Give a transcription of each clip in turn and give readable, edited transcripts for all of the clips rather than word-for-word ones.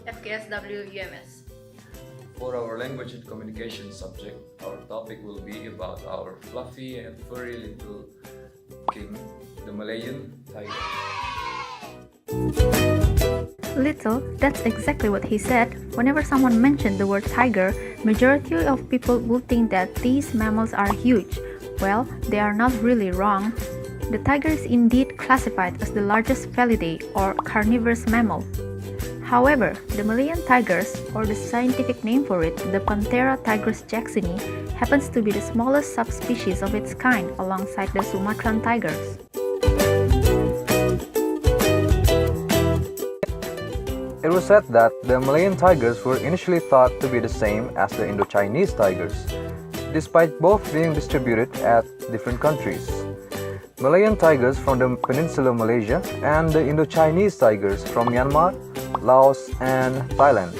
FKSW UMS. For our language and communication subject, our topic will be about our fluffy and furry little king, the Malayan tiger. Little, that's exactly what he said. Whenever someone mentioned the word tiger, majority of people would think that these mammals are huge. Well, they are not really wrong. The tiger is indeed classified as the largest felidae or carnivorous mammal. However, the Malayan tigers, or the scientific name for it, the Panthera tigris jacksoni, happens to be the smallest subspecies of its kind alongside the Sumatran tigers. It was said that the Malayan tigers were initially thought to be the same as the Indo-Chinese tigers, despite both being distributed at different countries. Malayan tigers from the Peninsula Malaysia and the Indo-Chinese tigers from Myanmar, Laos and Thailand.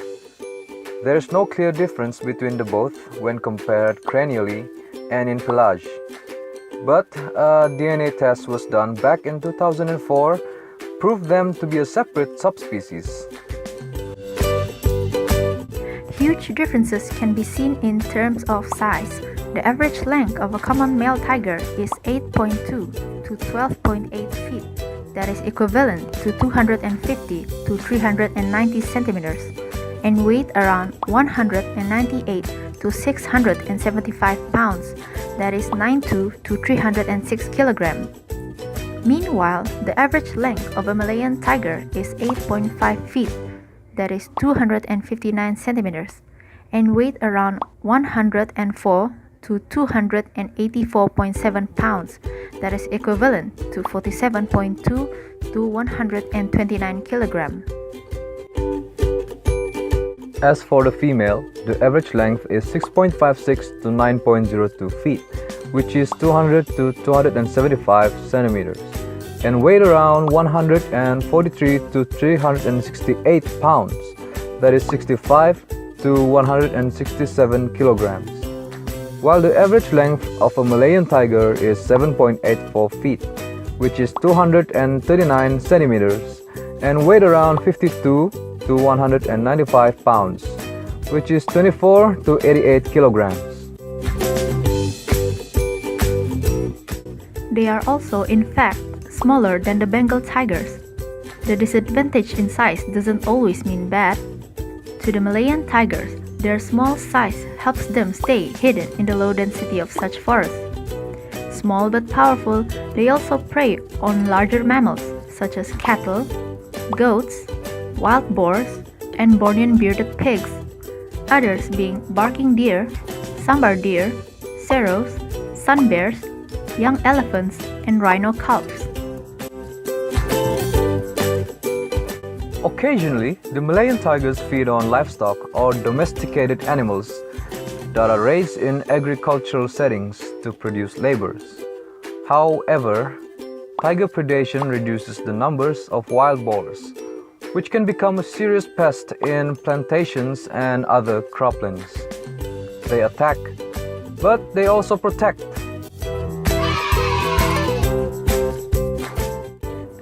There is no clear difference between the both when compared cranially and in pelage. But a DNA test was done back in 2004 proved them to be a separate subspecies. Huge differences can be seen in terms of size. The average length of a common male tiger is 8.2 to 12.8 feet. That is equivalent to 250 to 390 centimeters, and weight around 198 to 675 pounds. That is 92 to 306 kilograms. Meanwhile, the average length of a Malayan tiger is 8.5 feet. That is 259 centimeters, and weight around 104 to 284.7 pounds, that is equivalent to 47.2 to 129 kilograms. As for the female, the average length is 6.56 to 9.02 feet, which is 200 to 275 centimeters, and weighed around 143 to 368 pounds, that is 65 to 167 kilograms. While the average length of a Malayan tiger is 7.84 feet, which is 239 centimeters, and weighed around 52 to 195 pounds, which is 24 to 88 kilograms. They are also, in fact, smaller than the Bengal tigers. The disadvantage in size doesn't always mean bad. To the Malayan tigers, their small size helps them stay hidden in the low density of such forests. Small but powerful, they also prey on larger mammals such as cattle, goats, wild boars, and Bornean bearded pigs, others being barking deer, sambar deer, serows, sun bears, young elephants, and rhino calves. Occasionally, the Malayan tigers feed on livestock or domesticated animals that are raised in agricultural settings to produce labors. However, tiger predation reduces the numbers of wild boars, which can become a serious pest in plantations and other croplands. They attack, but they also protect.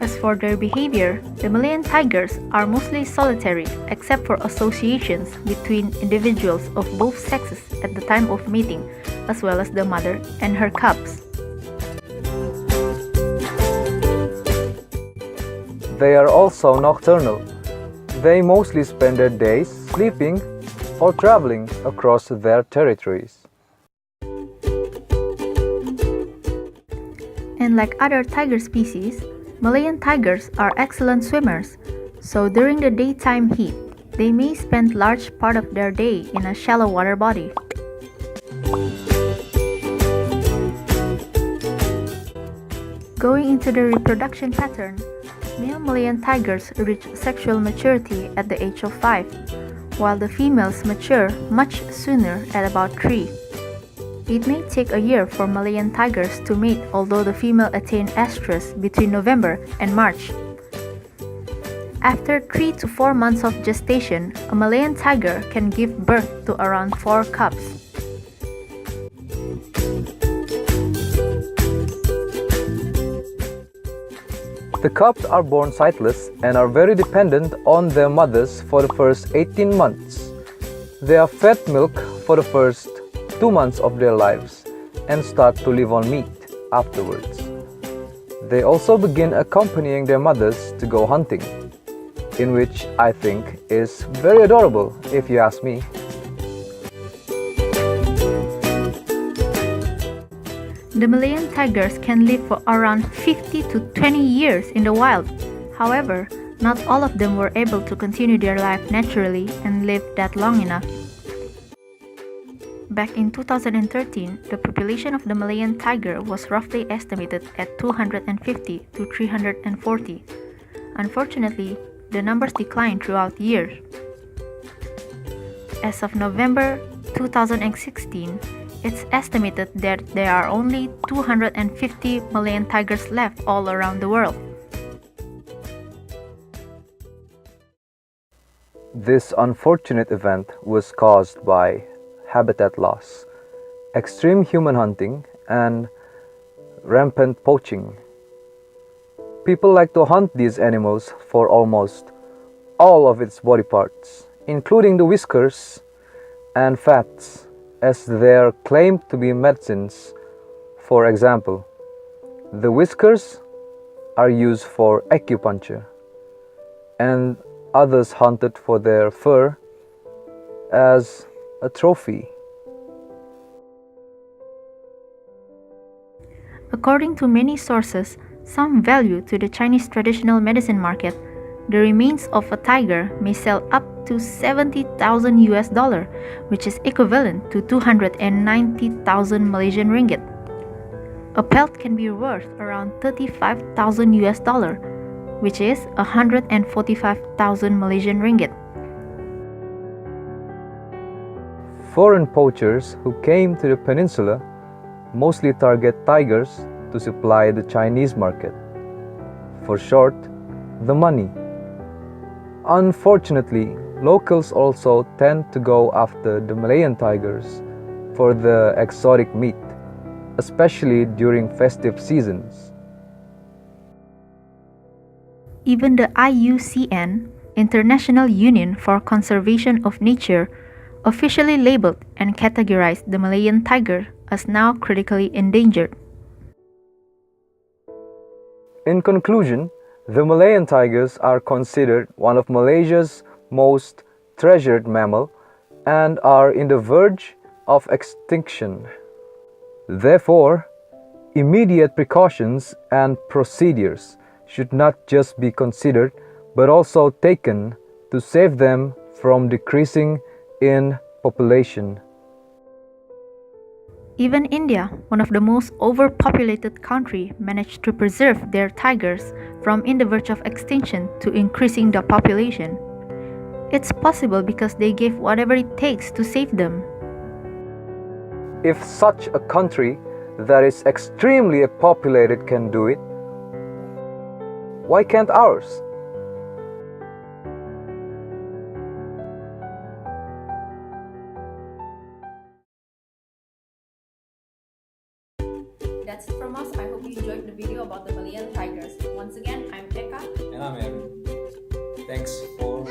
As for their behavior, the Malayan tigers are mostly solitary except for associations between individuals of both sexes at the time of mating, as well as the mother and her cubs. They are also nocturnal. They mostly spend their days sleeping or traveling across their territories. And like other tiger species, Malayan tigers are excellent swimmers, so during the daytime heat, they may spend large part of their day in a shallow water body. Going into the reproduction pattern, male Malayan tigers reach sexual maturity at the age of 5, while the females mature much sooner at about 3. It may take a year for Malayan tigers to mate, although the female attain estrus between November and March. After 3 to 4 months of gestation, a Malayan tiger can give birth to around 4 cubs. The cubs are born sightless and are very dependent on their mothers for the first 18 months. They are fed milk for the first 2 months of their lives and start to live on meat afterwards. They also begin accompanying their mothers to go hunting, in which I think is very adorable if you ask me. The Malayan tigers can live for around 50 to 20 years in the wild. However, not all of them were able to continue their life naturally and live that long enough. Back in 2013, the population of the Malayan tiger was roughly estimated at 250 to 340. Unfortunately, the numbers declined throughout the years. As of November 2016, it's estimated that there are only 250 Malayan tigers left all around the world. This unfortunate event was caused by habitat loss, extreme human hunting, and rampant poaching. People like to hunt these animals for almost all of its body parts, including the whiskers and fats, as they are claimed to be medicines. For example, the whiskers are used for acupuncture, and others hunted for their fur as a trophy. According to many sources, some value to the Chinese traditional medicine market, the remains of a tiger may sell up to $70,000, which is equivalent to 290,000 Malaysian ringgit. A pelt can be worth around $35,000, which is 145,000 Malaysian ringgit. Foreign poachers who came to the peninsula mostly target tigers to supply the Chinese market. For short, the money. Unfortunately, locals also tend to go after the Malayan tigers for the exotic meat, especially during festive seasons. Even the IUCN, International Union for Conservation of Nature, officially labeled and categorized the Malayan tiger as now critically endangered. In conclusion, the Malayan tigers are considered one of Malaysia's most treasured mammal and are in the verge of extinction. Therefore, immediate precautions and procedures should not just be considered but also taken to save them from decreasing in population. Even India, one of the most overpopulated countries, managed to preserve their tigers from in the verge of extinction to increasing the population. It's possible because they gave whatever it takes to save them. If such a country that is extremely populated can do it, why can't ours? That's it from us. I hope you enjoyed the video about the Malayan tigers. Once again, I'm Eka. And I'm Aaron. Thanks for